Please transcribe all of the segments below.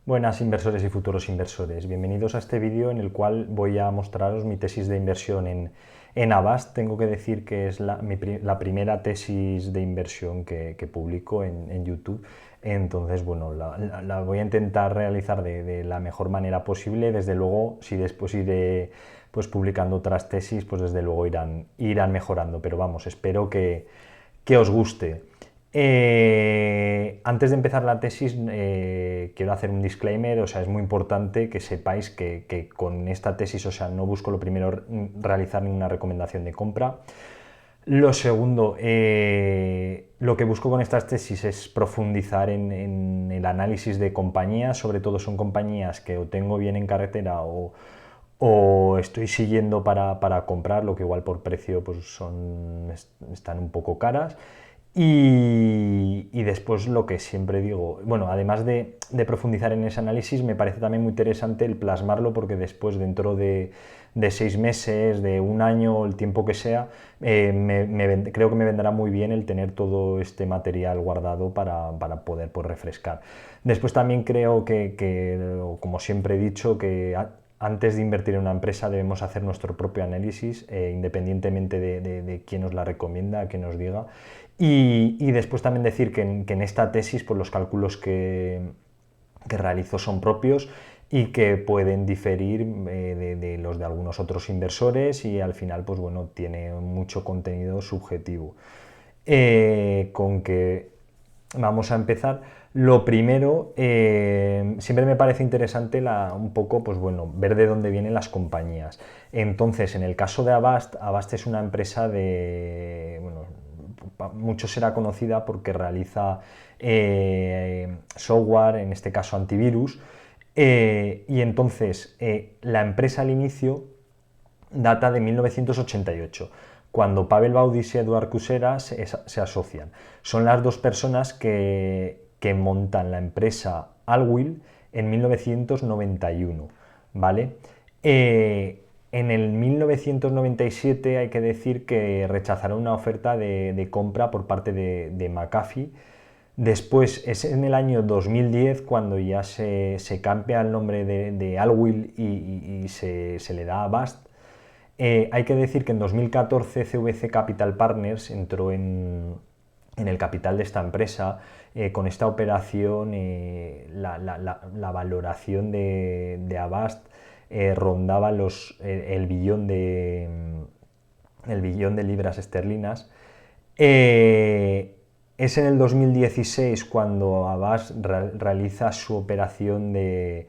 Buenas inversores y futuros inversores, bienvenidos a este vídeo en el cual voy a mostraros mi tesis de inversión en Avast. Tengo que decir que es la primera tesis de inversión que publico en YouTube, entonces bueno, la voy a intentar realizar de la mejor manera posible. Desde luego, si después iré pues publicando otras tesis, pues desde luego irán mejorando, pero vamos, espero que os guste. Antes de empezar la tesis, quiero hacer un disclaimer. O sea, es muy importante que sepáis que con esta tesis, o sea, no busco lo primero realizar ninguna recomendación de compra. Lo segundo, lo que busco con estas tesis es profundizar en el análisis de compañías. Sobre todo son compañías que o tengo bien en cartera o estoy siguiendo para comprar, lo que igual por precio pues están un poco caras. Y después lo que siempre digo, bueno, además de profundizar en ese análisis, me parece también muy interesante el plasmarlo, porque después, dentro de 6 meses, de un año, el tiempo que sea, creo que me vendrá muy bien el tener todo este material guardado para poder pues, refrescar. Después también creo como siempre he dicho, que antes de invertir en una empresa debemos hacer nuestro propio análisis, independientemente de quién nos la recomienda, quién nos diga. Y después también decir que en esta tesis pues, los cálculos que realizo son propios y que pueden diferir de los de algunos otros inversores, y al final pues bueno, tiene mucho contenido subjetivo. Con que vamos a empezar. Lo primero, siempre me parece interesante un poco, pues bueno, ver de dónde vienen las compañías. Entonces, en el caso de Avast, Avast es una empresa bueno, mucho será conocida porque realiza software, en este caso antivirus, y entonces la empresa al inicio data de 1988, cuando Pavel Baudis y Eduard Kusera se asocian. Son las dos personas que montan la empresa Alwil en 1991, ¿vale? En el 1997 hay que decir que rechazaron una oferta de compra por parte de McAfee. Después es en el año 2010 cuando ya se cambia el nombre de Alwil y se le da a Avast. Hay que decir que en 2014 CVC Capital Partners entró en el capital de esta empresa. Con esta operación la valoración de Avast rondaba el billón de libras esterlinas. Es en el 2016 cuando Avast realiza su operación de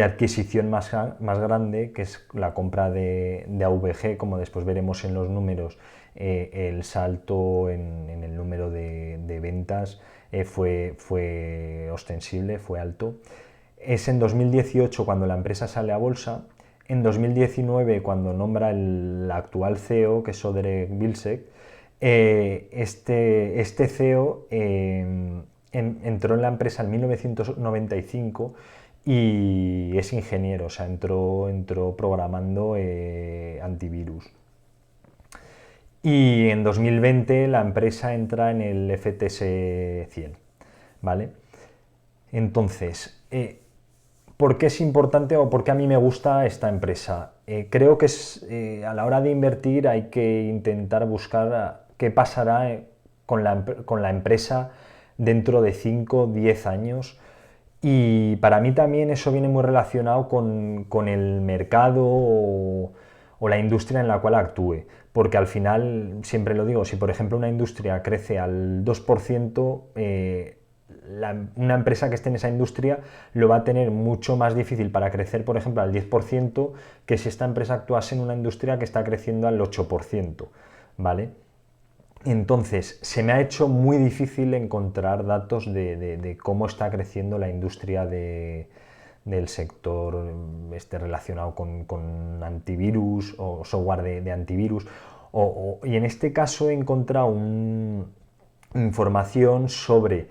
adquisición más grande, que es la compra de AVG. Como después veremos en los números, el salto en el número de ventas fue ostensible, fue alto. Es en 2018 cuando la empresa sale a bolsa. En 2019, cuando nombra el actual CEO, que es Odrek Vilsek, este CEO entró en la empresa en 1995 y es ingeniero. O sea, entró programando antivirus. Y en 2020 la empresa entra en el FTSE 100, ¿vale? Entonces, ¿por qué es importante o por qué a mí me gusta esta empresa? Creo que a la hora de invertir hay que intentar buscar qué pasará con la empresa dentro de 5 o 10 años. Y para mí también eso viene muy relacionado con el mercado o la industria en la cual actúe. Porque al final, siempre lo digo, si por ejemplo una industria crece al 2%, una empresa que esté en esa industria lo va a tener mucho más difícil para crecer, por ejemplo, al 10%, que si esta empresa actuase en una industria que está creciendo al 8%, ¿vale? Entonces, se me ha hecho muy difícil encontrar datos de cómo está creciendo la industria del sector relacionado con antivirus o software de antivirus. Y en este caso he encontrado información sobre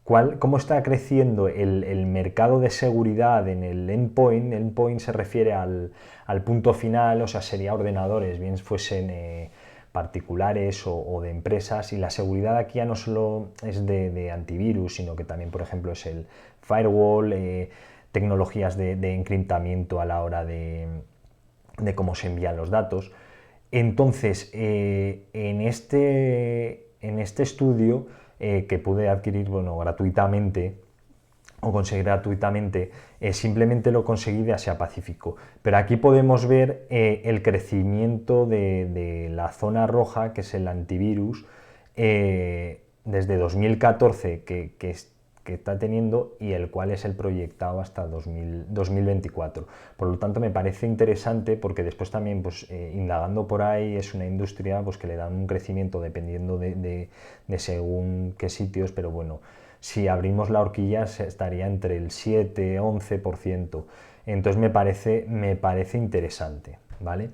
cómo está creciendo el mercado de seguridad en el endpoint. El endpoint se refiere al punto final, o sea, sería ordenadores, bien fuesen particulares o de empresas, y la seguridad aquí ya no solo es de antivirus, sino que también, por ejemplo, es el firewall, tecnologías de encriptamiento a la hora de cómo se envían los datos. Entonces, en este estudio que pude adquirir, bueno, gratuitamente, o conseguir gratuitamente, simplemente lo conseguí de Asia Pacífico. Pero aquí podemos ver el crecimiento de la zona roja, que es el antivirus, desde 2014 que está teniendo, y el cual es el proyectado hasta 2024. Por lo tanto, me parece interesante porque después también, pues, indagando por ahí, es una industria pues, que le dan un crecimiento dependiendo de según qué sitios, pero bueno, si abrimos la horquilla estaría entre el 7-11%. Entonces me parece interesante, ¿vale?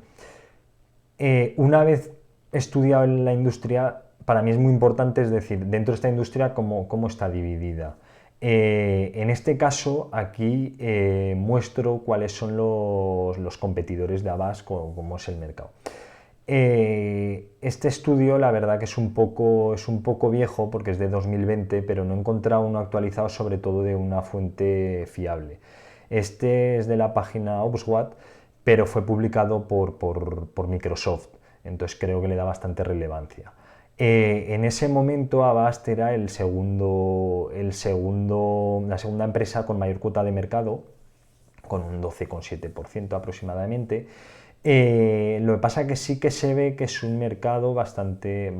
Una vez estudiado en la industria, para mí es muy importante, es decir, dentro de esta industria, cómo está dividida. En este caso, aquí muestro cuáles son los competidores de Avast, cómo es el mercado. Este estudio, la verdad que es un poco viejo porque es de 2020, pero no he encontrado uno actualizado, sobre todo de una fuente fiable. Este es de la página OPSWAT, pero fue publicado por Microsoft, entonces creo que le da bastante relevancia. En ese momento Avast era la segunda empresa con mayor cuota de mercado, con un 12,7% aproximadamente. Lo que pasa es que sí que se ve que es un mercado bastante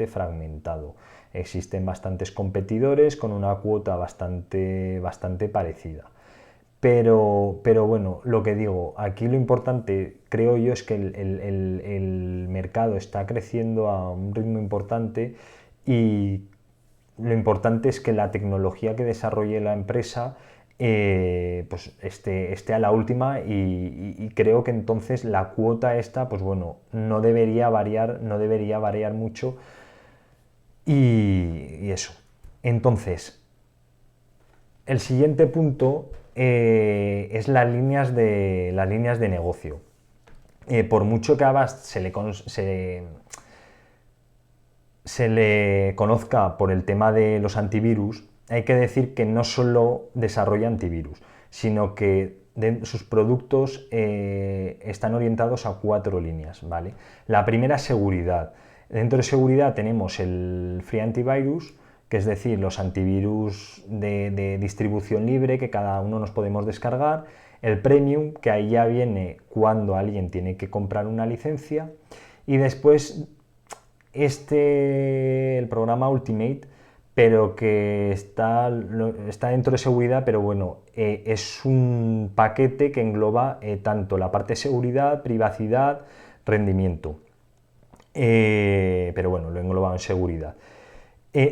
fragmentado. Existen bastantes competidores con una cuota bastante parecida. Pero bueno, lo que digo, aquí lo importante, creo yo, es que el mercado está creciendo a un ritmo importante, y lo importante es que la tecnología que desarrolle la empresa pues esté a la última, y creo que entonces la cuota esta, pues bueno, no debería variar mucho, y eso. Entonces, el siguiente punto es las líneas de negocio. Por mucho que a Avast se le conozca por el tema de los antivirus, hay que decir que no solo desarrolla antivirus, sino que sus productos están orientados a 4 líneas, ¿vale? La primera es seguridad. Dentro de seguridad tenemos el Free Antivirus, que es decir, los antivirus de distribución libre que cada uno nos podemos descargar. El Premium, que ahí ya viene cuando alguien tiene que comprar una licencia. Y después el programa Ultimate, pero que está dentro de seguridad, pero bueno, es un paquete que engloba tanto la parte de seguridad, privacidad, rendimiento. Pero bueno, lo engloba en seguridad.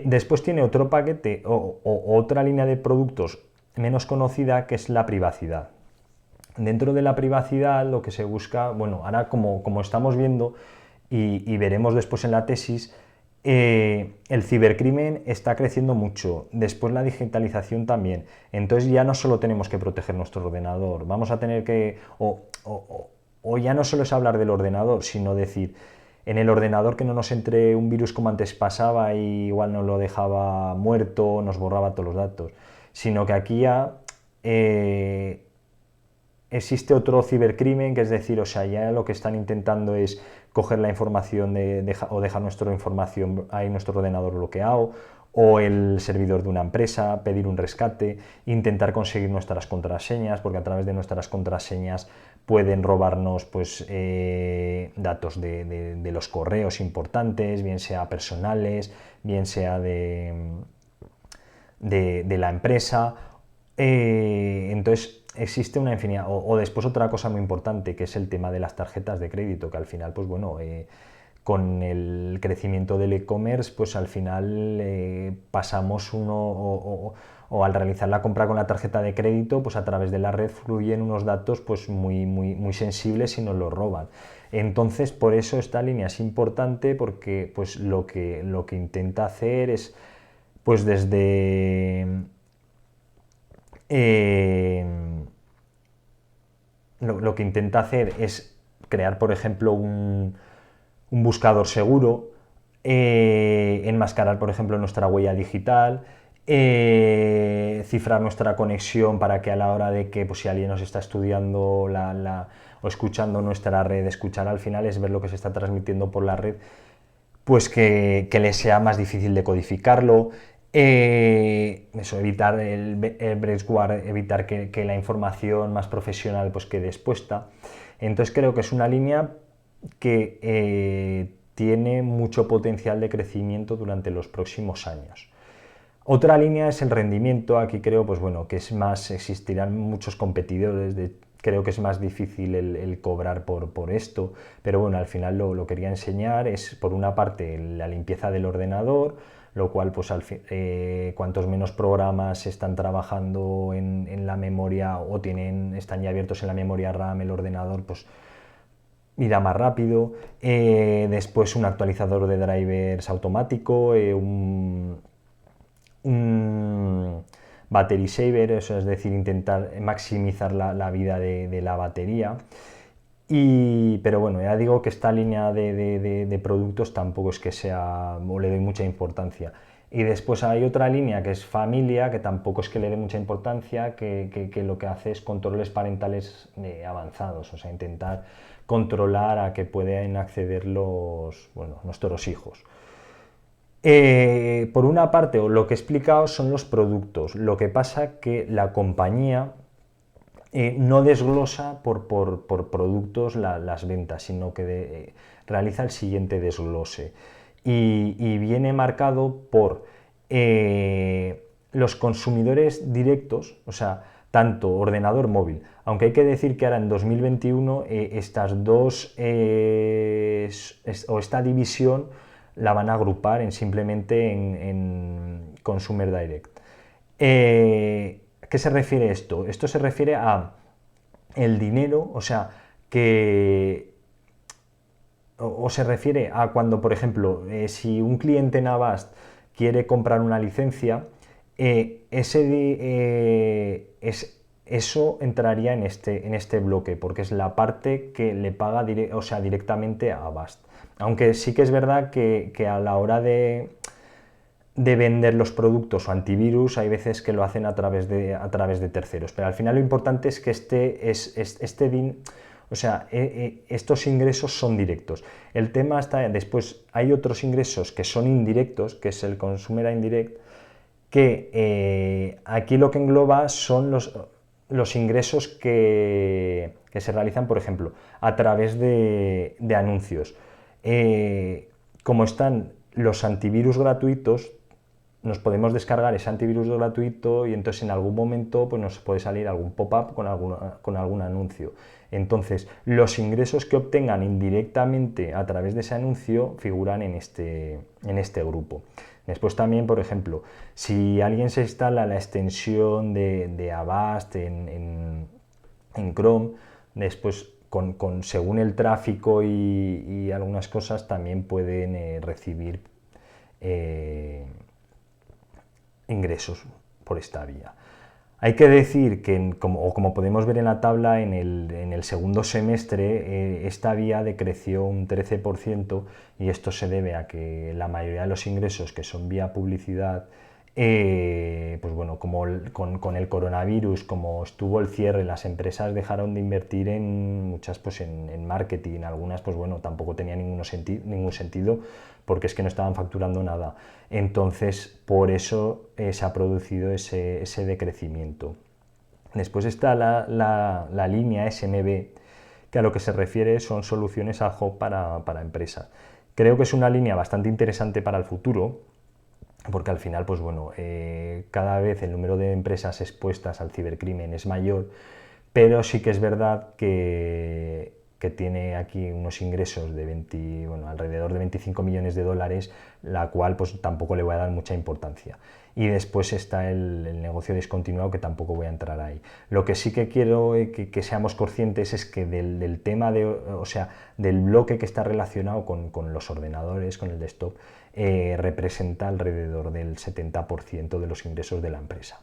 Después tiene otro paquete o otra línea de productos menos conocida, que es la privacidad. Dentro de la privacidad lo que se busca, bueno, ahora como estamos viendo y veremos después en la tesis, el cibercrimen está creciendo mucho, después la digitalización también. Entonces ya no solo tenemos que proteger nuestro ordenador, vamos a tener que, o ya no solo es hablar del ordenador, sino decir, en el ordenador que no nos entre un virus como antes pasaba, y igual nos lo dejaba muerto, nos borraba todos los datos, sino que aquí ya existe otro cibercrimen, que es decir, o sea, ya lo que están intentando es coger la información o dejar nuestra información ahí, nuestro ordenador bloqueado, o el servidor de una empresa, pedir un rescate, intentar conseguir nuestras contraseñas, porque a través de nuestras contraseñas pueden robarnos pues, datos de los correos importantes, bien sea personales, bien sea de la empresa. Entonces existe una infinidad, o después otra cosa muy importante, que es el tema de las tarjetas de crédito, que al final, pues bueno, con el crecimiento del e-commerce, pues al final pasamos o al realizar la compra con la tarjeta de crédito, pues a través de la red fluyen unos datos pues muy sensibles y nos los roban. Entonces, por eso esta línea es importante, porque pues lo que intenta hacer es, pues desde lo que intenta hacer es crear, por ejemplo, un buscador seguro, enmascarar, por ejemplo, nuestra huella digital, cifrar nuestra conexión para que a la hora de que, pues, si alguien nos está estudiando o escuchando nuestra red, escuchar al final es ver lo que se está transmitiendo por la red, pues que le sea más difícil de codificarlo. Eso, evitar el breakguard, evitar que la información más profesional pues quede expuesta. Entonces creo que es una línea que tiene mucho potencial de crecimiento durante los próximos años. Otra línea es el rendimiento. Aquí creo, pues bueno, que es más, existirán muchos competidores, creo que es más difícil el cobrar por esto, pero bueno, al final lo quería enseñar. Es, por una parte, la limpieza del ordenador, lo cual, pues cuantos menos programas están trabajando en la memoria o están ya abiertos en la memoria RAM, el ordenador, pues irá más rápido. Después un actualizador de drivers automático, un battery saver, eso es decir, intentar maximizar la vida de la batería. Pero bueno, ya digo que esta línea de productos tampoco es que sea, o le doy mucha importancia. Y después hay otra línea que es familia, que tampoco es que le dé mucha importancia, que lo que hace es controles parentales avanzados, o sea, intentar controlar a que puedan acceder nuestros hijos. Por una parte, lo que he explicado son los productos. Lo que pasa que la compañía no desglosa por productos las ventas, sino que realiza el siguiente desglose. Y viene marcado por los consumidores directos, o sea, tanto ordenador móvil, aunque hay que decir que ahora en 2021 estas dos o esta división la van a agrupar simplemente en Consumer Direct. ¿A qué se refiere esto? Esto se refiere a el dinero, o sea, o se refiere a cuando, por ejemplo, si un cliente en Avast quiere comprar una licencia, eso entraría en este bloque, porque es la parte que le paga directamente a Avast. Aunque sí que es verdad que a la hora de vender los productos o antivirus hay veces que lo hacen a través de terceros, pero al final lo importante es que estos ingresos son directos. El tema está, después hay otros ingresos que son indirectos, que es el Consumer Indirect, que aquí lo que engloba son los ingresos que se realizan, por ejemplo, a través de anuncios. Como están los antivirus gratuitos, nos podemos descargar ese antivirus gratuito y entonces en algún momento pues nos puede salir algún pop-up con algún anuncio. Entonces, los ingresos que obtengan indirectamente a través de ese anuncio figuran en este grupo. Después también, por ejemplo, si alguien se instala la extensión de Avast en Chrome, después según el tráfico y algunas cosas también pueden recibir ingresos por esta vía. Hay que decir que, como podemos ver en la tabla, en el segundo semestre esta vía decreció un 13% y esto se debe a que la mayoría de los ingresos que son vía publicidad, pues bueno, como con el coronavirus, como estuvo el cierre, las empresas dejaron de invertir en muchas, pues en marketing, algunas pues bueno, tampoco tenía ningún sentido porque es que no estaban facturando nada. Entonces, por eso se ha producido ese decrecimiento. Después está la línea SMB, que a lo que se refiere son soluciones ad hoc para empresas. Creo que es una línea bastante interesante para el futuro, porque al final, pues bueno, cada vez el número de empresas expuestas al cibercrimen es mayor, pero sí que es verdad que tiene aquí unos ingresos de alrededor de 25 millones de dólares, la cual pues tampoco le voy a dar mucha importancia. Y después está el negocio discontinuado, que tampoco voy a entrar ahí. Lo que sí que quiero que seamos conscientes es que del tema del bloque que está relacionado con los ordenadores, con el desktop, representa alrededor del 70% de los ingresos de la empresa.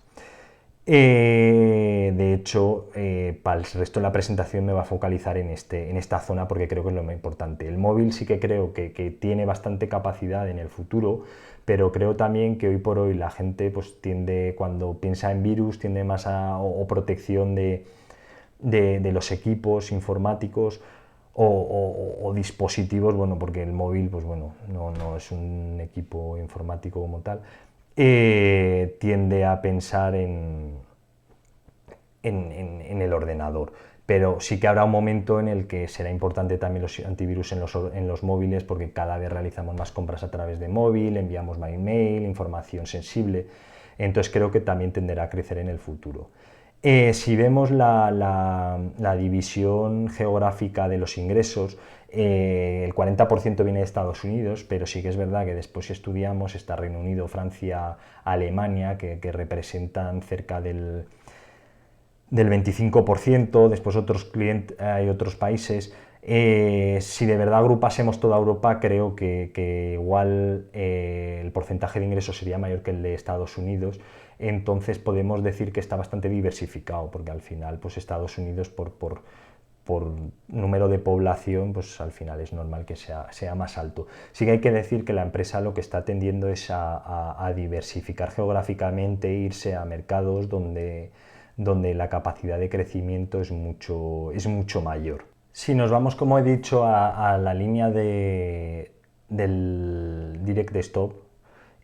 De hecho, para el resto de la presentación me va a focalizar en esta zona porque creo que es lo más importante. El móvil sí que creo que tiene bastante capacidad en el futuro, pero creo también que hoy por hoy la gente pues, tiende, cuando piensa en virus, tiende más o protección de los equipos informáticos o dispositivos, bueno, porque el móvil pues, bueno, no es un equipo informático como tal, tiende a pensar en el ordenador. Pero sí que habrá un momento en el que será importante también los antivirus en los móviles, porque cada vez realizamos más compras a través de móvil, enviamos más email, información sensible. Entonces creo que también tenderá a crecer en el futuro. Si vemos la división geográfica de los ingresos, el 40% viene de Estados Unidos, pero sí que es verdad que después si estudiamos está Reino Unido, Francia, Alemania, que representan cerca del 25%, después hay otros países. Si de verdad agrupásemos toda Europa, creo que igual el porcentaje de ingresos sería mayor que el de Estados Unidos, entonces podemos decir que está bastante diversificado, porque al final pues Estados Unidos por número de población, pues al final es normal que sea más alto. Sí que hay que decir que la empresa lo que está tendiendo es a diversificar geográficamente, irse a mercados donde la capacidad de crecimiento es mucho mayor. Si nos vamos, como he dicho, a la línea del Direct Stop,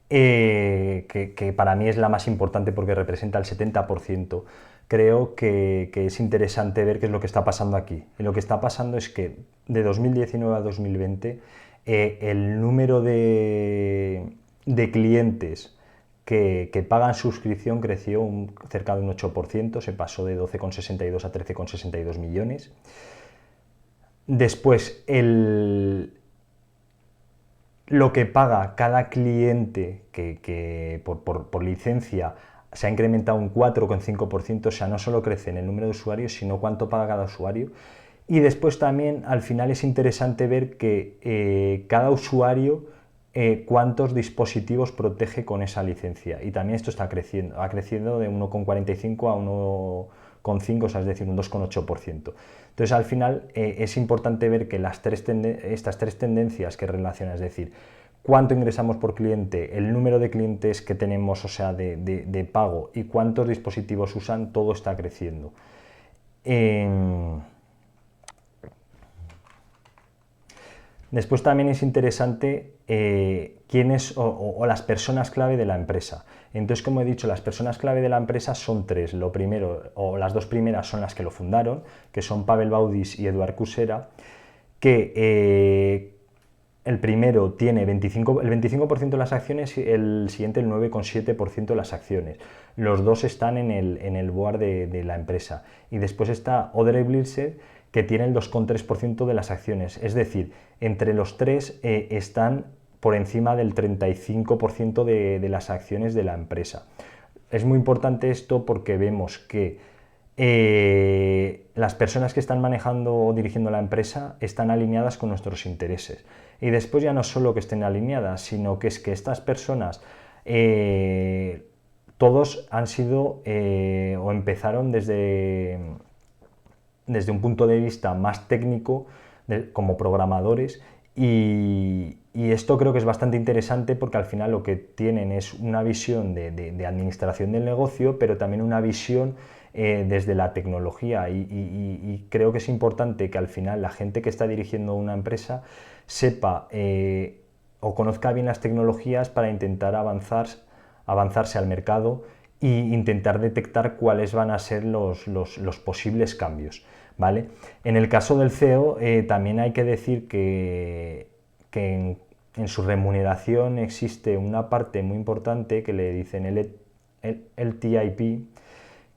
que para mí es la más importante porque representa el 70%, creo que es interesante ver qué es lo que está pasando aquí. Y lo que está pasando es que de 2019 a 2020 el número de clientes que pagan suscripción creció cerca de un 8%, se pasó de 12,62 a 13,62 millones. Después, lo que paga cada cliente por licencia se ha incrementado un 4,5%, o sea, no solo crece en el número de usuarios, sino cuánto paga cada usuario. Y después también, al final, es interesante ver que cada usuario cuántos dispositivos protege con esa licencia. Y también esto está creciendo, ha crecido de 1,45 a 1,5, o sea, es decir, un 2,8%. Entonces, al final, es importante ver que estas tres tendencias que relacionan, es decir, cuánto ingresamos por cliente, el número de clientes que tenemos, o sea, de pago, y cuántos dispositivos usan, todo está creciendo. Después también es interesante quiénes o las personas clave de la empresa. Entonces, como he dicho, las personas clave de la empresa son tres. Lo primero, o las dos primeras son las que lo fundaron, que son Pavel Baudis y Eduard Kusera, que el primero tiene el 25% de las acciones y el siguiente el 9,7% de las acciones. Los dos están en el board de la empresa. Y después está Audrey Blitzer, que tiene el 2,3% de las acciones. Es decir, entre los tres están por encima del 35% de las acciones de la empresa. Es muy importante esto porque vemos que las personas que están manejando o dirigiendo la empresa están alineadas con nuestros intereses. Y después ya no solo que estén alineadas, sino que es que estas personas todos han sido o empezaron desde un punto de vista más técnico, como programadores, y esto creo que es bastante interesante porque al final lo que tienen es una visión de administración del negocio, pero también una visión desde la tecnología, y creo que es importante que al final la gente que está dirigiendo una empresa sepa o conozca bien las tecnologías para intentar avanzarse al mercado e intentar detectar cuáles van a ser los posibles cambios, ¿vale? En el caso del CEO también hay que decir que en su remuneración existe una parte muy importante que le dicen el TIP,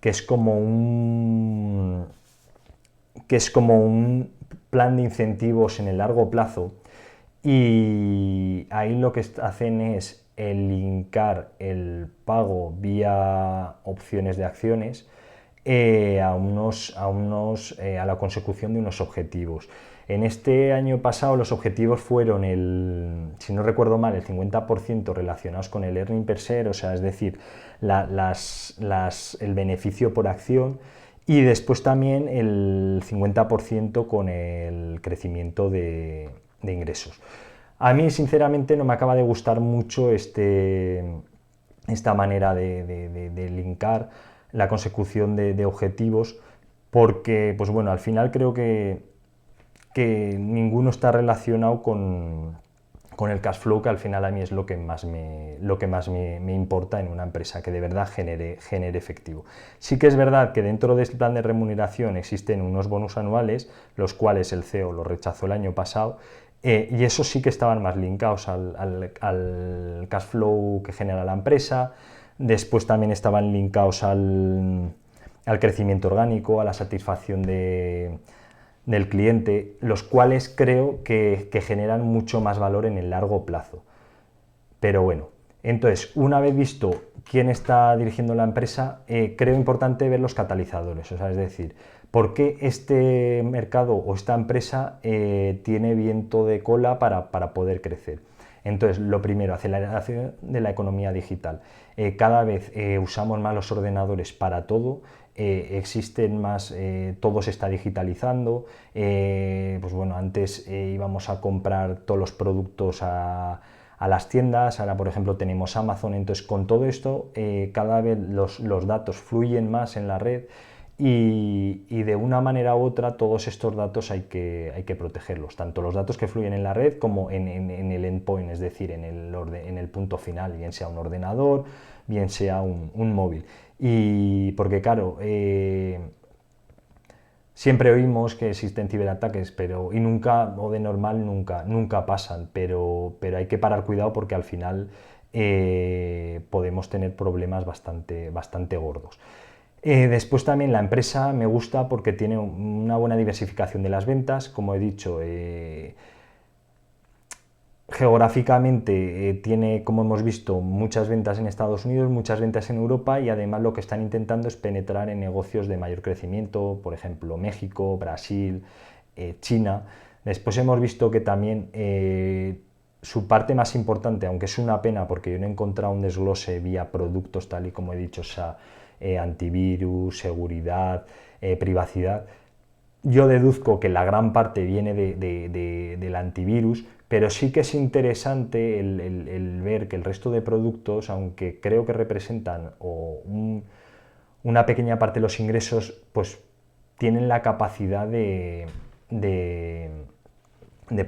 que es como un plan de incentivos en el largo plazo, y ahí lo que hacen es linkar el pago vía opciones de acciones a la consecución de unos objetivos. En este año pasado los objetivos fueron, si no recuerdo mal, el 50% relacionados con el earning per share, o sea, es decir, el beneficio por acción, y después también el 50% con el crecimiento de ingresos. A mí, sinceramente, no me acaba de gustar mucho esta manera de linkar la consecución de objetivos, porque, pues bueno, al final creo que ninguno está relacionado con el cash flow, que al final a mí es lo que más me importa en una empresa, que de verdad genere efectivo. Sí que es verdad que dentro de este plan de remuneración existen unos bonus anuales, los cuales el CEO los rechazó el año pasado, y esos sí que estaban más linkados al cash flow que genera la empresa. Después también estaban linkados al crecimiento orgánico, a la satisfacción del cliente, los cuales creo que generan mucho más valor en el largo plazo. Pero bueno, entonces, una vez visto quién está dirigiendo la empresa, creo importante ver los catalizadores, o sea, es decir, por qué este mercado o esta empresa tiene viento de cola para poder crecer. Entonces, lo primero, aceleración de la economía digital. Cada vez usamos más los ordenadores para todo, existen más, todo se está digitalizando, pues bueno, antes íbamos a comprar todos los productos a las tiendas, ahora por ejemplo tenemos Amazon, entonces con todo esto cada vez los datos fluyen más en la red y de una manera u otra todos estos datos hay que protegerlos, tanto los datos que fluyen en la red como en el endpoint, es decir, en el punto final, bien sea un ordenador, bien sea un móvil. Y porque claro, siempre oímos que existen ciberataques, y nunca, o de normal, nunca pasan, pero hay que parar cuidado porque al final podemos tener problemas bastante gordos. Después también la empresa me gusta porque tiene una buena diversificación de las ventas, como he dicho, geográficamente tiene, como hemos visto, muchas ventas en Estados Unidos, muchas ventas en Europa y además lo que están intentando es penetrar en negocios de mayor crecimiento, por ejemplo México, Brasil, China. Después hemos visto que también su parte más importante, aunque es una pena porque yo no he encontrado un desglose vía productos tal y como he dicho, o sea, antivirus, seguridad, privacidad, yo deduzco que la gran parte viene del antivirus, pero sí que es interesante el ver que el resto de productos, aunque creo que representan una pequeña parte de los ingresos, pues tienen la capacidad de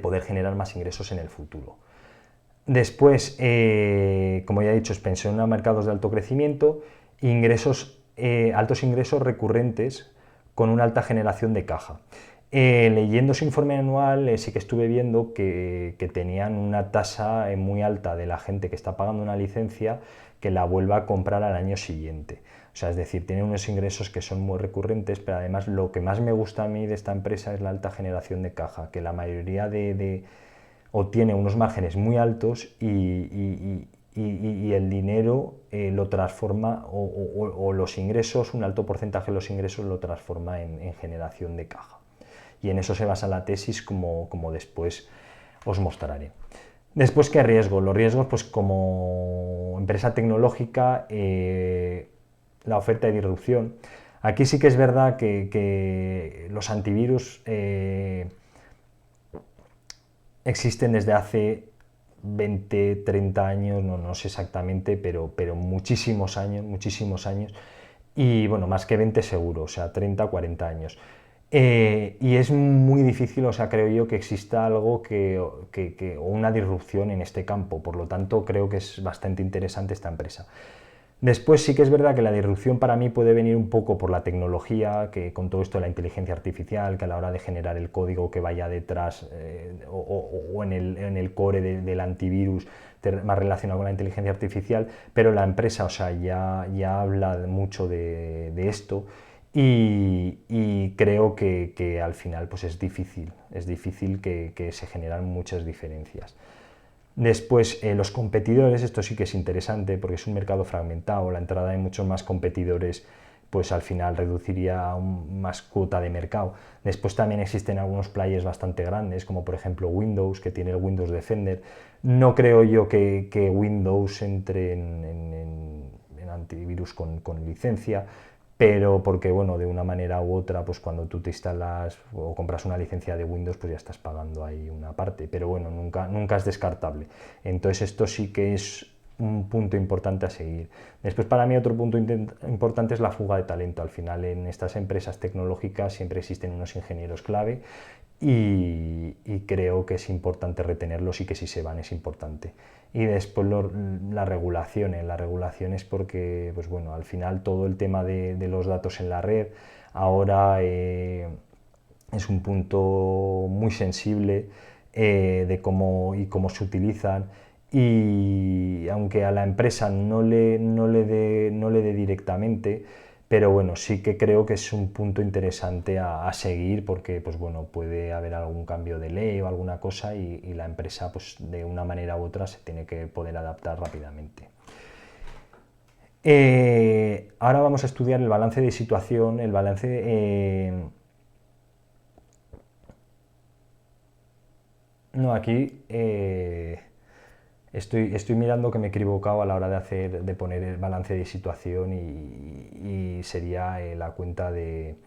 poder generar más ingresos en el futuro. Después, como ya he dicho, expansión a mercados de alto crecimiento, altos ingresos recurrentes con una alta generación de caja. Leyendo su informe anual, sí que estuve viendo que tenían una tasa muy alta de la gente que está pagando una licencia que la vuelva a comprar al año siguiente. O sea, es decir, tienen unos ingresos que son muy recurrentes, pero además lo que más me gusta a mí de esta empresa es la alta generación de caja, que la mayoría obtiene unos márgenes muy altos y el dinero lo transforma, o los ingresos, un alto porcentaje de los ingresos lo transforma en generación de caja. Y en eso se basa la tesis, como después os mostraré. Después, ¿qué riesgos? Los riesgos, pues como empresa tecnológica, la oferta de disrupción. Aquí sí que es verdad que los antivirus existen desde hace 20, 30 años, no sé exactamente, pero muchísimos años, y bueno, más que 20 seguro, o sea, 30, 40 años. Y es muy difícil, o sea, creo yo, que exista algo o una disrupción en este campo, por lo tanto creo que es bastante interesante esta empresa. Después sí que es verdad que la disrupción para mí puede venir un poco por la tecnología, que con todo esto de la inteligencia artificial, que a la hora de generar el código que vaya detrás o en el core del antivirus más relacionado con la inteligencia artificial, pero la empresa, o sea, ya habla mucho de esto y creo que al final pues es difícil que se generan muchas diferencias. Después, los competidores, esto sí que es interesante porque es un mercado fragmentado, la entrada de muchos más competidores pues al final reduciría más cuota de mercado. Después también existen algunos players bastante grandes, como por ejemplo Windows, que tiene el Windows Defender. No creo yo que Windows entre en antivirus con licencia, pero porque, bueno, de una manera u otra, pues cuando tú te instalas o compras una licencia de Windows, pues ya estás pagando ahí una parte, pero bueno, nunca es descartable. Entonces esto sí que es un punto importante a seguir. Después, para mí, otro punto importante es la fuga de talento. Al final, en estas empresas tecnológicas siempre existen unos ingenieros clave y creo que es importante retenerlos y que si se van es importante. Y después las regulaciones porque, pues bueno, al final todo el tema de los datos en la red ahora es un punto muy sensible de cómo se utilizan y aunque a la empresa no le dé directamente, pero bueno, sí que creo que es un punto interesante a seguir porque pues bueno, puede haber algún cambio de ley o alguna cosa y la empresa pues de una manera u otra se tiene que poder adaptar rápidamente. Ahora vamos a estudiar el balance de situación, el balance... no, aquí estoy mirando que me he equivocado a la hora de poner el balance de situación y sería la cuenta de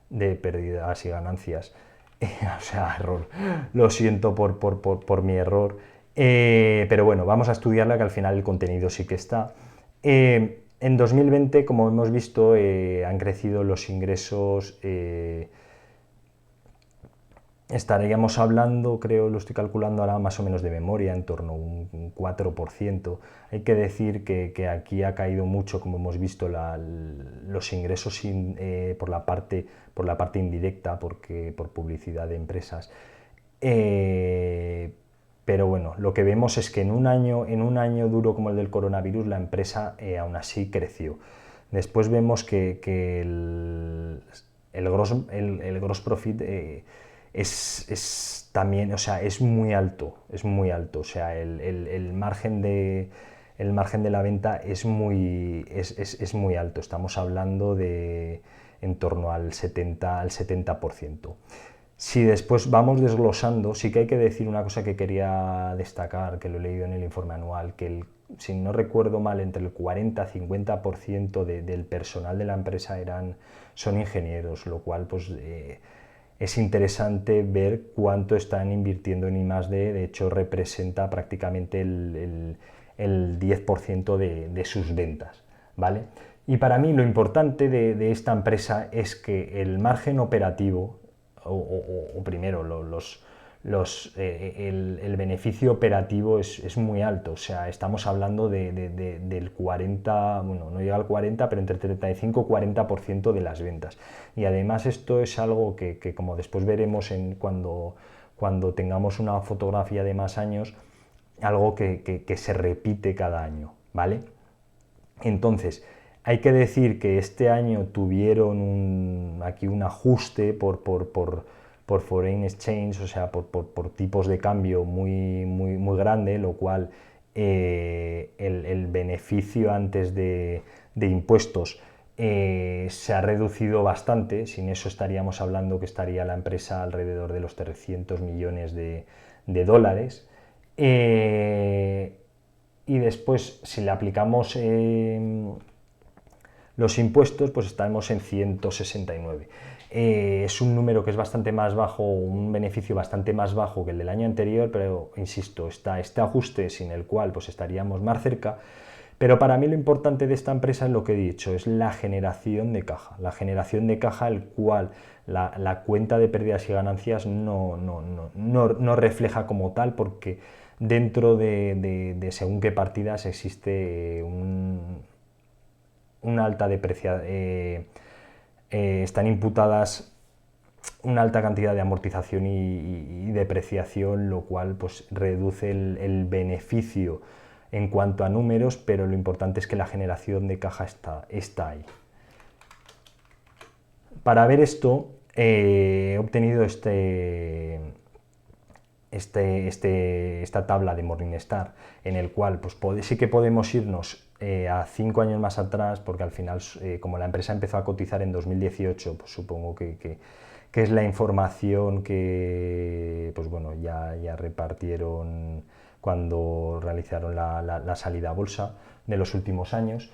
pérdidas y ganancias. O sea, error. Lo siento por mi error. Pero bueno, vamos a estudiarla que al final el contenido sí que está. En 2020, como hemos visto, han crecido los ingresos. Estaríamos hablando, creo, lo estoy calculando ahora más o menos de memoria, en torno a un 4%. Hay que decir que aquí ha caído mucho, como hemos visto, los ingresos por la parte indirecta, porque, por publicidad de empresas. Pero bueno, lo que vemos es que en un año duro como el del coronavirus, la empresa aún así creció. Después vemos que el gross profit es también, o sea, es muy alto, es muy alto. O sea, el margen de la venta es muy alto. Estamos hablando de en torno al 70%. Si después vamos desglosando, sí que hay que decir una cosa que quería destacar, que lo he leído en el informe anual, que si no recuerdo mal, entre el 40-50% del personal de la empresa son ingenieros, lo cual pues, es interesante ver cuánto están invirtiendo en I+D. De hecho, representa prácticamente el 10% de sus ventas, ¿vale? Y para mí lo importante de esta empresa es que el margen operativo, o primero, el beneficio operativo es muy alto. O sea, estamos hablando del 40, bueno, no llega al 40, pero entre 35 y 40% de las ventas. Y además esto es algo que como después veremos cuando tengamos una fotografía de más años, algo que se repite cada año, ¿vale? Entonces, hay que decir que este año tuvieron aquí un ajuste por foreign exchange, o sea, por tipos de cambio muy, muy, muy grande, lo cual el beneficio antes de impuestos se ha reducido bastante. Sin eso estaríamos hablando que estaría la empresa alrededor de los 300 millones de dólares. Y después, si le aplicamos los impuestos, pues estamos en 169. Es un número que es bastante más bajo, un beneficio bastante más bajo que el del año anterior, pero insisto, está este ajuste sin el cual pues estaríamos más cerca. Pero para mí lo importante de esta empresa es lo que he dicho, es la generación de caja. La generación de caja, el cual la cuenta de pérdidas y ganancias no refleja como tal, porque dentro de según qué partidas existe una alta depreciación, están imputadas una alta cantidad de amortización y depreciación, lo cual pues reduce el beneficio en cuanto a números, pero lo importante es que la generación de caja está ahí. Para ver esto, he obtenido esta tabla de Morningstar, en el cual pues, sí que podemos irnos a 5 años más atrás, porque al final, como la empresa empezó a cotizar en 2018, pues supongo que es la información que pues, bueno, ya repartieron cuando realizaron la salida a bolsa de los últimos años.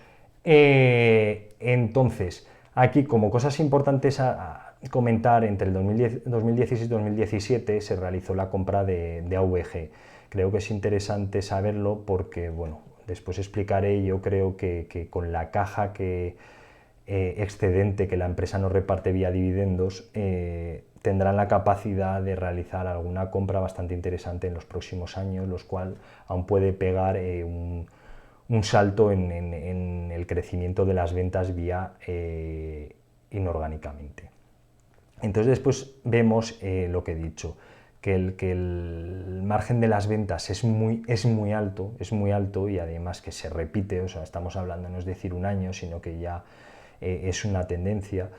Entonces, Aquí, como cosas importantes a comentar, entre el 2016 y 2017 se realizó la compra de AVG. Creo que es interesante saberlo porque, bueno, después explicaré, yo creo que con la caja excedente que la empresa nos reparte vía dividendos, tendrán la capacidad de realizar alguna compra bastante interesante en los próximos años, los cual aún puede pegar un salto en el crecimiento de las ventas vía inorgánicamente. Entonces después vemos lo que he dicho, que el margen de las ventas es muy alto y además que se repite, o sea, estamos hablando no es decir un año, sino que ya es una tendencia.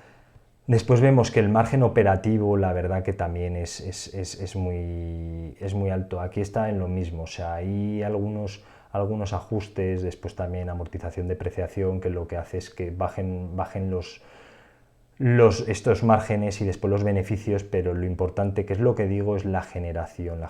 Después vemos que el margen operativo, la verdad que también es muy alto. Aquí está en lo mismo, o sea, hay algunos ajustes, después también amortización, depreciación, que lo que hace es que bajen estos márgenes y después los beneficios, pero lo importante, que es lo que digo, es la generación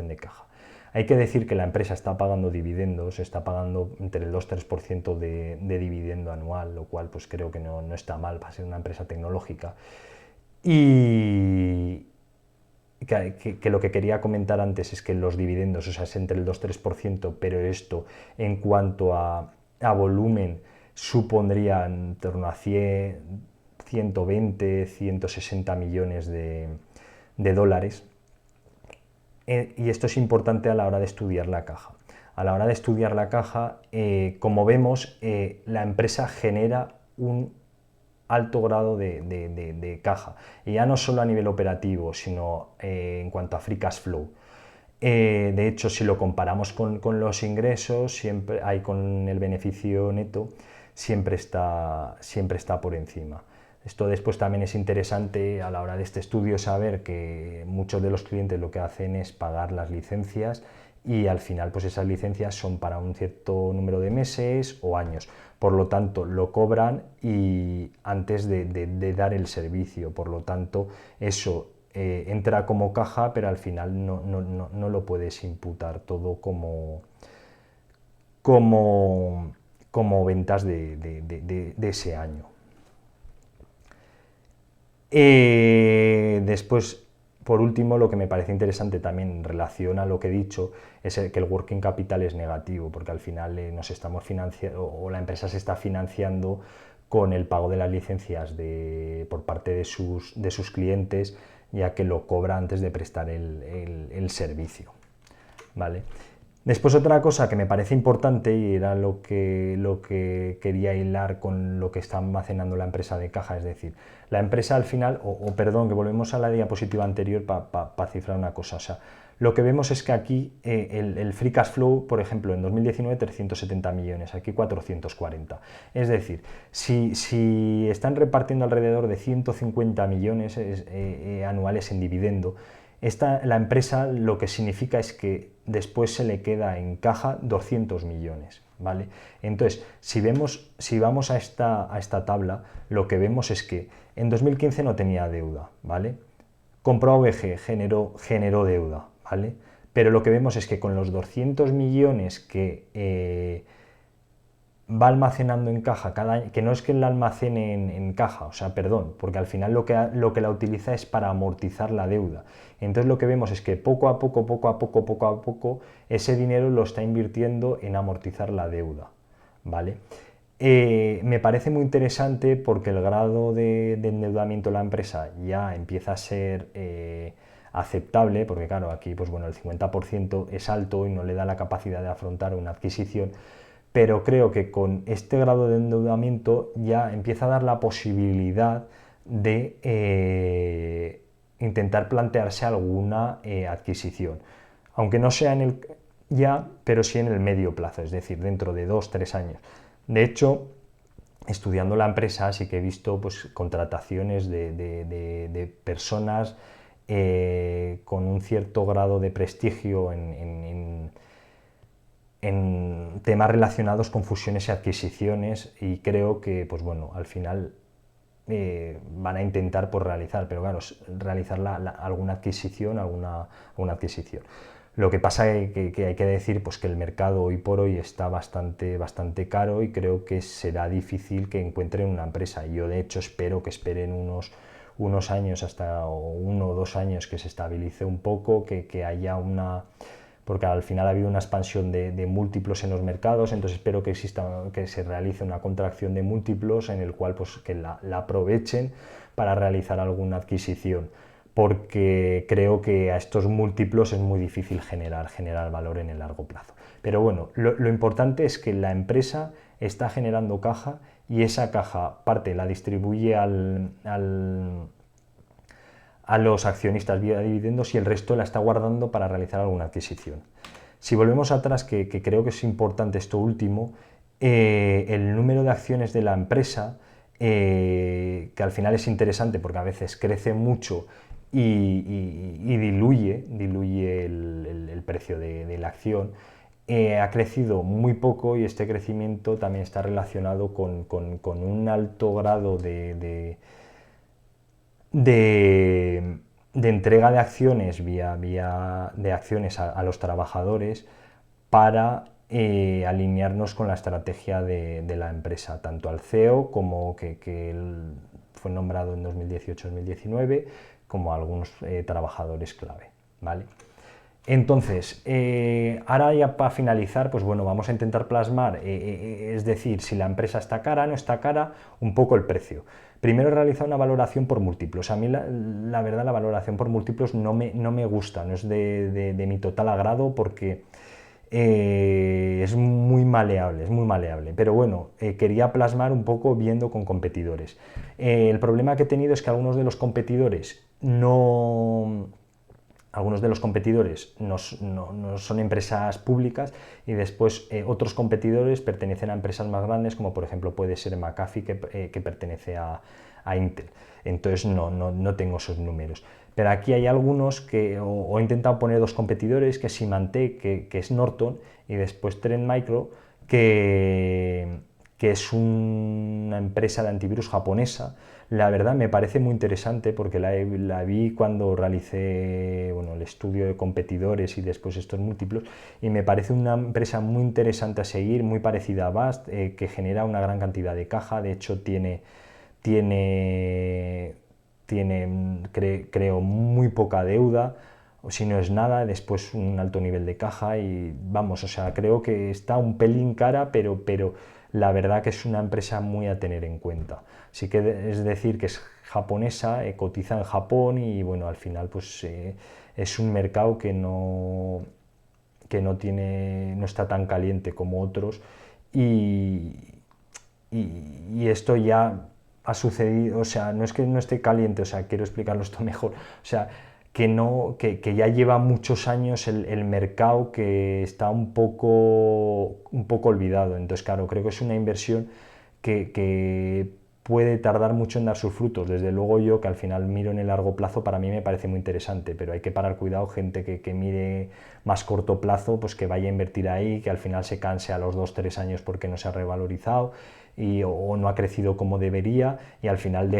de caja. Hay que decir que la empresa está pagando dividendos, está pagando entre el 2-3% de dividendo anual, lo cual pues creo que no está mal para ser una empresa tecnológica. Y que lo que quería comentar antes es que los dividendos, o sea, es entre el 2-3%, pero esto en cuanto a volumen supondría en torno a 120, 160 millones de dólares. Y esto es importante a la hora de estudiar la caja. A la hora de estudiar la caja, como vemos, la empresa genera un alto grado de caja, y ya no solo a nivel operativo, sino en cuanto a free cash flow. De hecho, si lo comparamos con los ingresos, siempre hay con el beneficio neto, siempre está por encima. Esto después también es interesante a la hora de este estudio saber que muchos de los clientes lo que hacen es pagar las licencias y al final pues esas licencias son para un cierto número de meses o años. Por lo tanto, lo cobran y antes de dar el servicio. Por lo tanto, eso entra como caja, pero al final no lo puedes imputar todo como ventas de ese año. Después, por último, lo que me parece interesante también en relación a lo que he dicho es que el working capital es negativo, porque al final nos estamos financiando, o la empresa se está financiando con el pago de las licencias por parte de sus clientes, ya que lo cobra antes de prestar el servicio. ¿Vale? Después, otra cosa que me parece importante, y era lo que quería hilar con lo que está almacenando la empresa de caja, es decir, la empresa al final, perdón, que volvemos a la diapositiva anterior para cifrar una cosa, o sea, lo que vemos es que aquí el free cash flow, por ejemplo, en 2019 370 millones, aquí 440. Es decir, si están repartiendo alrededor de 150 millones anuales en dividendo, la empresa lo que significa es que después se le queda en caja 200 millones, ¿vale? Entonces, si vamos a esta tabla, lo que vemos es que en 2015 no tenía deuda, ¿vale? Compró AVG, generó deuda, ¿vale? Pero lo que vemos es que con los 200 millones que va almacenando en caja cada año, que no es que la almacene en caja, o sea, perdón, porque al final lo que la utiliza es para amortizar la deuda. Entonces lo que vemos es que poco a poco, ese dinero lo está invirtiendo en amortizar la deuda, ¿vale? Me parece muy interesante porque el grado de endeudamiento de la empresa ya empieza a ser aceptable, porque claro, aquí pues bueno, el 50% es alto y no le da la capacidad de afrontar una adquisición, pero creo que con este grado de endeudamiento ya empieza a dar la posibilidad de intentar plantearse alguna adquisición, aunque no sea pero sí en el medio plazo, es decir, dentro de 2-3 años. De hecho, estudiando la empresa sí que he visto pues, contrataciones de personas con un cierto grado de prestigio en temas relacionados con fusiones y adquisiciones, y creo que pues bueno, al final van a intentar realizar, pero claro, realizar alguna adquisición, alguna adquisición. Lo que pasa es que hay que decir pues, que el mercado hoy por hoy está bastante caro y creo que será difícil que encuentren una empresa. Yo de hecho espero que esperen unos años, hasta 1 o 2 años, que se estabilice un poco, que haya una... porque al final ha habido una expansión de múltiplos en los mercados, entonces espero que se realice una contracción de múltiplos en el cual pues, que la aprovechen para realizar alguna adquisición, porque creo que a estos múltiplos es muy difícil generar valor en el largo plazo. Pero bueno, lo importante es que la empresa está generando caja y esa caja parte la distribuye a los accionistas vía dividendos y el resto la está guardando para realizar alguna adquisición. Si volvemos atrás, que creo que es importante esto último, el número de acciones de la empresa, que al final es interesante porque a veces crece mucho y diluye el precio de la acción, ha crecido muy poco y este crecimiento también está relacionado con un alto grado de entrega de acciones de acciones a los trabajadores para alinearnos con la estrategia de la empresa, tanto al CEO como que él fue nombrado en 2018-2019, como a algunos trabajadores clave, ¿vale? Entonces, ahora ya para finalizar, pues bueno, vamos a intentar plasmar, es decir, si la empresa está cara, no está cara, un poco el precio. Primero realizar una valoración por múltiplos. A mí la verdad la valoración por múltiplos no me gusta, no es de mi total agrado porque es muy maleable. Pero bueno, quería plasmar un poco viendo con competidores. El problema que he tenido es que algunos de los competidores no son empresas públicas y después otros competidores pertenecen a empresas más grandes, como por ejemplo puede ser McAfee, que pertenece a Intel. Entonces no tengo esos números. Pero aquí hay algunos que o he intentado poner dos competidores, que es Symantec, que es Norton, y después Trend Micro, que es una empresa de antivirus japonesa. La verdad me parece muy interesante porque la vi cuando realicé el estudio de competidores y después estos múltiplos, y me parece una empresa muy interesante a seguir, muy parecida a Avast, que genera una gran cantidad de caja. De hecho creo muy poca deuda, o si no es nada, después un alto nivel de caja y vamos, o sea, creo que está un pelín cara, pero la verdad que es una empresa muy a tener en cuenta. Sí que es decir que es japonesa, cotiza en Japón y bueno, al final pues es un mercado que no está tan caliente como otros y esto ya ha sucedido, o sea, no es que no esté caliente, o sea, quiero explicarlo esto mejor, o sea, que ya lleva muchos años el mercado que está un poco olvidado. Entonces, claro, creo que es una inversión que puede tardar mucho en dar sus frutos. Desde luego yo, que al final miro en el largo plazo, para mí me parece muy interesante, pero hay que parar cuidado, gente que mire más corto plazo, pues que vaya a invertir ahí, que al final se canse a los 2 o 3 años porque no se ha revalorizado o no ha crecido como debería y al final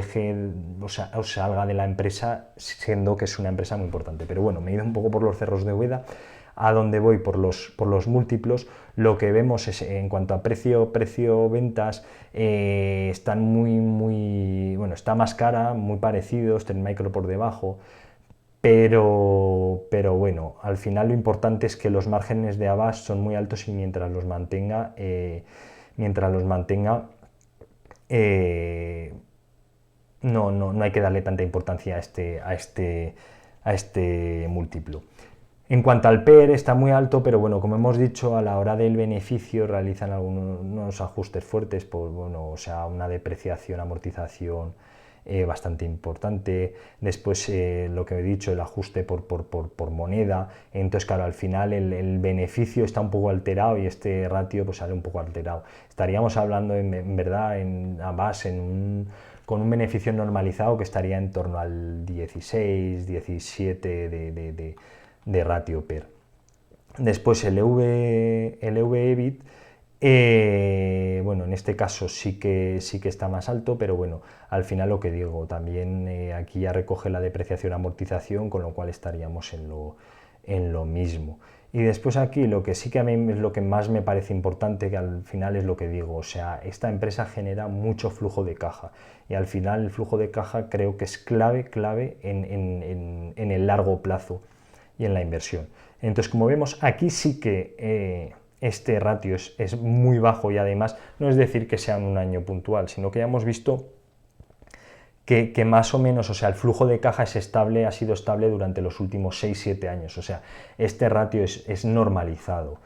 o salga de la empresa siendo que es una empresa muy importante. Pero bueno, me he ido un poco por los cerros de Úbeda. A donde voy por los múltiplos, lo que vemos es, en cuanto a precio-ventas, están bueno, está más cara, muy parecidos, Trend Micro por debajo, pero bueno, al final lo importante es que los márgenes de Avast son muy altos y mientras los mantenga, no hay que darle tanta importancia a este múltiplo. En cuanto al PER, está muy alto, pero bueno, como hemos dicho, a la hora del beneficio realizan algunos ajustes fuertes, o sea, una depreciación, amortización bastante importante. Después, lo que he dicho, el ajuste por moneda. Entonces, claro, al final el beneficio está un poco alterado y este ratio pues sale un poco alterado. Estaríamos hablando, en verdad, a base con un beneficio normalizado que estaría en torno al 16, 17 de ratio PER. Después el EV/EBIT, bueno, en este caso sí que está más alto, pero bueno, al final lo que digo, también aquí ya recoge la depreciación amortización, con lo cual estaríamos en lo mismo. Y después aquí lo que sí que a mí es lo que más me parece importante, que al final es lo que digo, o sea, esta empresa genera mucho flujo de caja y al final el flujo de caja creo que es clave en el largo plazo y en la inversión. Entonces, como vemos, aquí sí que este ratio es muy bajo y además no es decir que sea en un año puntual, sino que ya hemos visto que más o menos, o sea, el flujo de caja es estable, ha sido estable durante los últimos 6-7 años, o sea, este ratio es normalizado.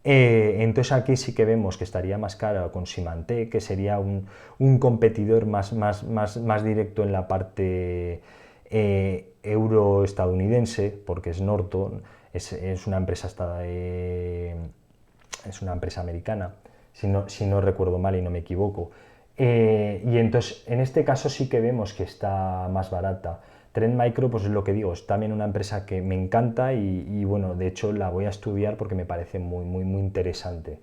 Entonces aquí sí que vemos que estaría más cara con Symantec, que sería un competidor más directo en la parte euro-estadounidense, porque es Norton, es una empresa es una empresa americana, si no recuerdo mal y no me equivoco. Y entonces, en este caso sí que vemos que está más barata. Trend Micro, pues es lo que digo, es también una empresa que me encanta y bueno, de hecho la voy a estudiar porque me parece muy interesante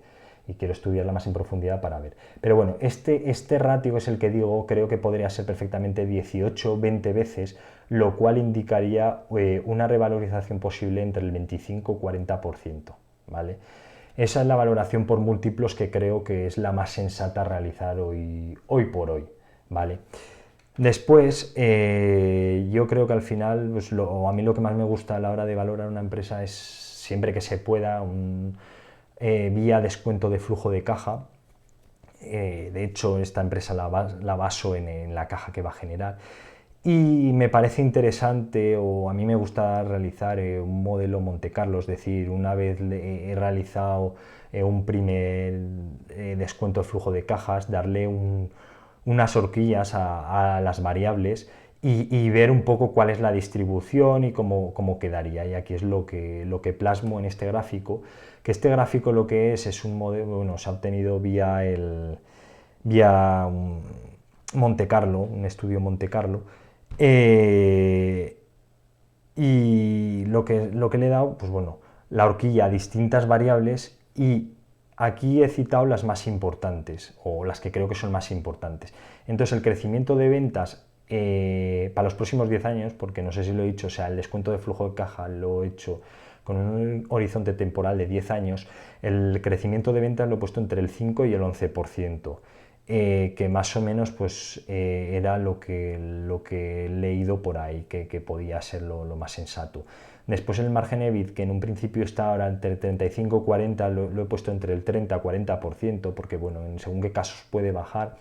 y quiero estudiarla más en profundidad para ver. Pero bueno, este ratio es el que digo, creo que podría ser perfectamente 18-20 veces, lo cual indicaría una revalorización posible entre el 25-40%, ¿vale? Esa es la valoración por múltiplos que creo que es la más sensata a realizar hoy por hoy, ¿vale? Después, yo creo que al final, pues a mí lo que más me gusta a la hora de valorar una empresa es siempre que se pueda, vía descuento de flujo de caja. De hecho, esta empresa la baso en la caja que va a generar. Y me parece interesante, o a mí me gusta realizar un modelo Monte Carlo, es decir, una vez he realizado un primer descuento de flujo de cajas, darle unas horquillas a las variables y ver un poco cuál es la distribución y cómo quedaría. Y aquí es lo que plasmo en este gráfico, que este gráfico lo que es un modelo, bueno, se ha obtenido vía un Monte Carlo, un estudio Monte Carlo, y lo que le he dado, pues bueno, la horquilla a distintas variables y aquí he citado las más importantes o las que creo que son más importantes. Entonces el crecimiento de ventas para los próximos 10 años, porque no sé si lo he dicho, o sea, el descuento de flujo de caja lo he hecho con un horizonte temporal de 10 años, el crecimiento de ventas lo he puesto entre el 5 y el 11%. Que más o menos pues, era lo que he leído por ahí, que podía ser lo más sensato. Después el margen EBIT, que en un principio está ahora entre 35 y 40, lo he puesto entre el 30 y 40%, porque bueno, en según qué casos puede bajar.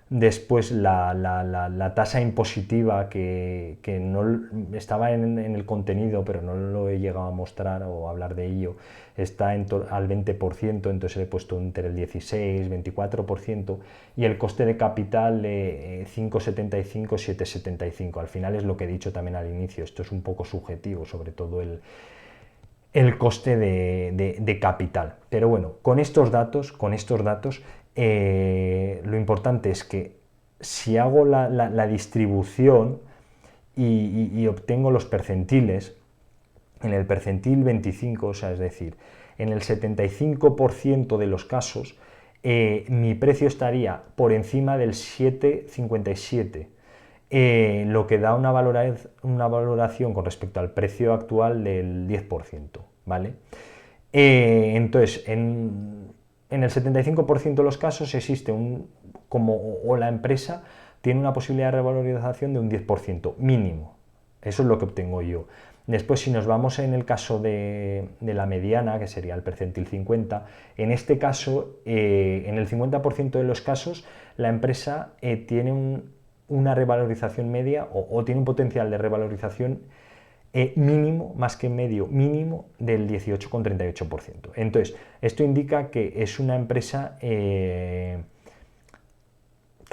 Después la tasa impositiva que no estaba en el contenido, pero no lo he llegado a mostrar o a hablar de ello, está al 20%, entonces he puesto entre el 16 y 24%, y el coste de capital de 5,75, 7,75. Al final es lo que he dicho también al inicio, esto es un poco subjetivo, sobre todo el coste de capital. Pero bueno, con estos datos, lo importante es que si hago la distribución y obtengo los percentiles, en el percentil 25, o sea, es decir, en el 75% de los casos, mi precio estaría por encima del 7,57, lo que da una valoración con respecto al precio actual del 10%, ¿vale? Entonces, en el 75% de los casos existe o la empresa tiene una posibilidad de revalorización de un 10% mínimo. Eso es lo que obtengo yo. Después, si nos vamos en el caso de la mediana, que sería el percentil 50, en este caso, en el 50% de los casos, la empresa tiene una revalorización media o tiene un potencial de revalorización mínimo, más que medio, mínimo del 18,38%. Entonces, esto indica que es una empresa que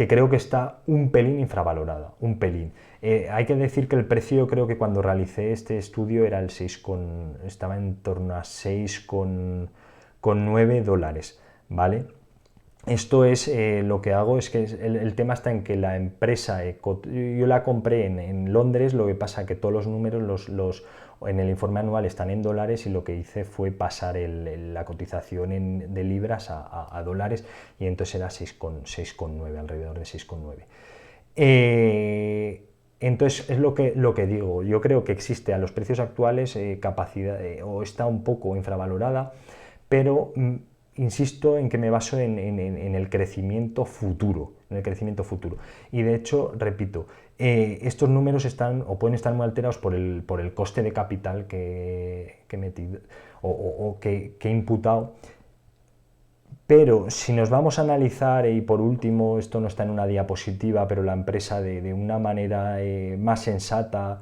creo que está un pelín infravalorada, un pelín. Hay que decir que el precio, creo que cuando realicé este estudio era estaba en torno a 6,9 dólares, ¿vale? Esto es lo que hago, es que el tema está en que la empresa, yo la compré en Londres, lo que pasa que todos los números en el informe anual están en dólares y lo que hice fue pasar la cotización de libras a dólares y entonces era 6,9, alrededor de 6,9. Entonces es lo que digo, yo creo que existe a los precios actuales capacidad o está un poco infravalorada, pero insisto en que me baso en el crecimiento futuro, en el crecimiento futuro. Y de hecho, repito, estos números están o pueden estar muy alterados por el coste de capital que he metido o que he imputado. Pero si nos vamos a analizar, y por último, esto no está en una diapositiva, pero la empresa de una manera más sensata,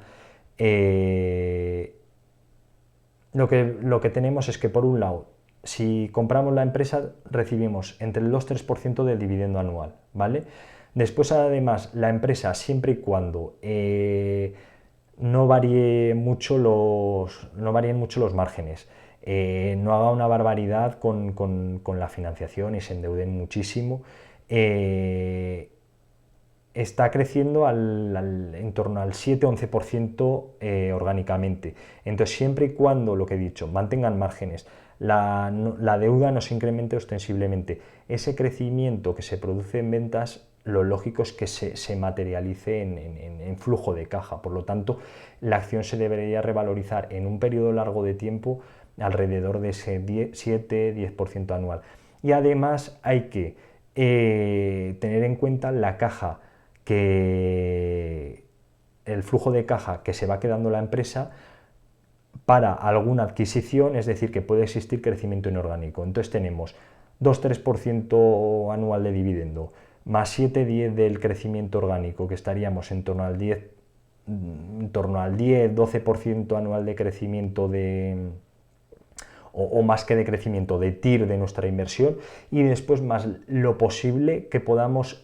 lo que tenemos es que, por un lado, si compramos la empresa, recibimos entre el 2-3% del dividendo anual, ¿vale? Después, además, la empresa, siempre y cuando no varíen mucho los márgenes, no haga una barbaridad con la financiación y se endeuden muchísimo, está creciendo en torno al 7-11% orgánicamente. Entonces, siempre y cuando, lo que he dicho, mantengan márgenes, la deuda no se incremente ostensiblemente, ese crecimiento que se produce en ventas, lo lógico es que se materialice en flujo de caja. Por lo tanto, la acción se debería revalorizar en un periodo largo de tiempo alrededor de ese 7-10% anual. Y además hay que tener en cuenta la caja el flujo de caja que se va quedando la empresa para alguna adquisición, es decir, que puede existir crecimiento inorgánico. Entonces tenemos 2-3% anual de dividendo, más 7-10 del crecimiento orgánico, que estaríamos en torno al 10-12% anual de crecimiento o más que de crecimiento, de TIR de nuestra inversión, y después más lo posible que podamos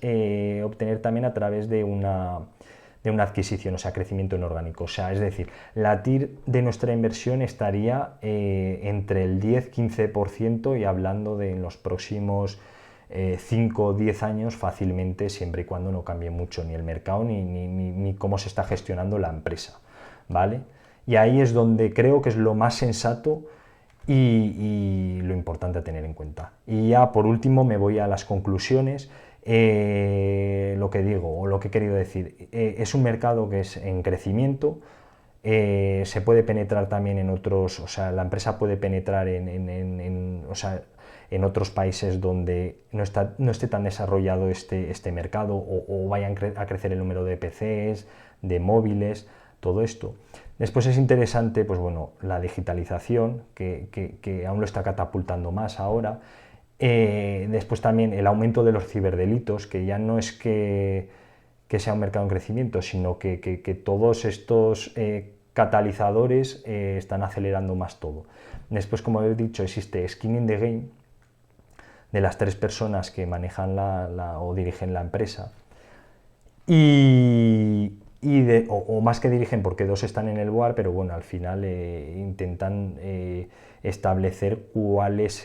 obtener también a través de una adquisición, o sea, crecimiento inorgánico. O sea, es decir, la TIR de nuestra inversión estaría entre el 10-15% y hablando de en los próximos 5 o 10 años fácilmente, siempre y cuando no cambie mucho ni el mercado ni cómo se está gestionando la empresa, ¿vale? Y ahí es donde creo que es lo más sensato y lo importante a tener en cuenta. Y ya por último me voy a las conclusiones. Lo que digo o lo que he querido decir, es un mercado que es en crecimiento, se puede penetrar también en otros, o sea, la empresa puede penetrar o sea, en otros países donde no esté tan desarrollado este mercado o vayan a crecer el número de PCs, de móviles, todo esto. Después es interesante, pues bueno, la digitalización, que aún lo está catapultando más ahora. Después también el aumento de los ciberdelitos, que ya no es que sea un mercado en crecimiento, sino que todos estos catalizadores están acelerando más todo. Después, como he dicho, existe skin in the game de las 3 personas que manejan o dirigen la empresa. O más que dirigen, porque 2 están en el board, pero bueno, al final intentan establecer cuál es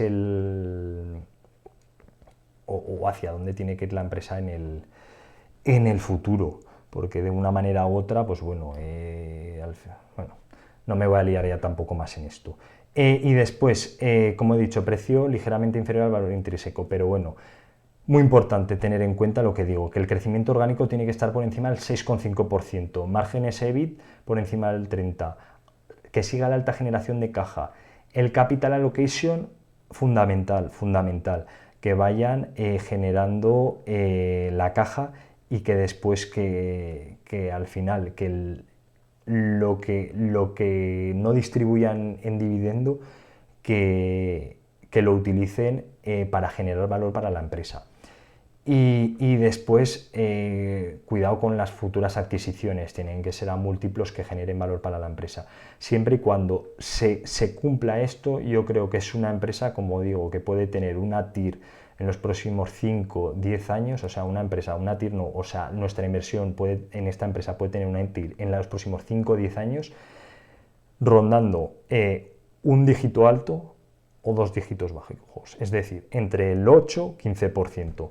o hacia dónde tiene que ir la empresa en el futuro, porque de una manera u otra, pues bueno, no me voy a liar ya tampoco más en esto. Y después, como he dicho, precio ligeramente inferior al valor intrínseco, pero bueno, muy importante tener en cuenta lo que digo, que el crecimiento orgánico tiene que estar por encima del 6,5%, márgenes EBIT por encima del 30%, que siga la alta generación de caja, el capital allocation fundamental, que vayan generando la caja y que después que al final lo que no distribuyan en dividendo que lo utilicen para generar valor para la empresa. Y después, cuidado con las futuras adquisiciones, tienen que ser a múltiplos que generen valor para la empresa. Siempre y cuando se cumpla esto, yo creo que es una empresa, como digo, que puede tener una TIR en los próximos 5-10 años, o sea, una TIR no, o sea, nuestra inversión en esta empresa puede tener una TIR en los próximos 5-10 años, rondando un dígito alto o 2 dígitos bajos, es decir, entre el 8-15%.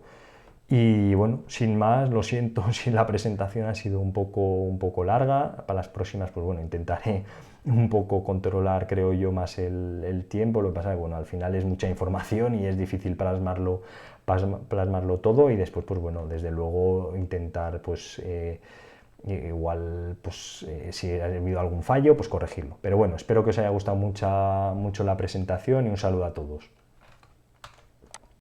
Y bueno, sin más, lo siento si la presentación ha sido un poco larga. Para las próximas, pues bueno, intentaré un poco controlar, creo yo, más el tiempo. Lo que pasa es que, bueno, al final es mucha información y es difícil plasmarlo todo y después, pues bueno, desde luego intentar, pues Igual, pues si ha habido algún fallo, pues corregirlo. Pero bueno, espero que os haya gustado mucho la presentación y un saludo a todos.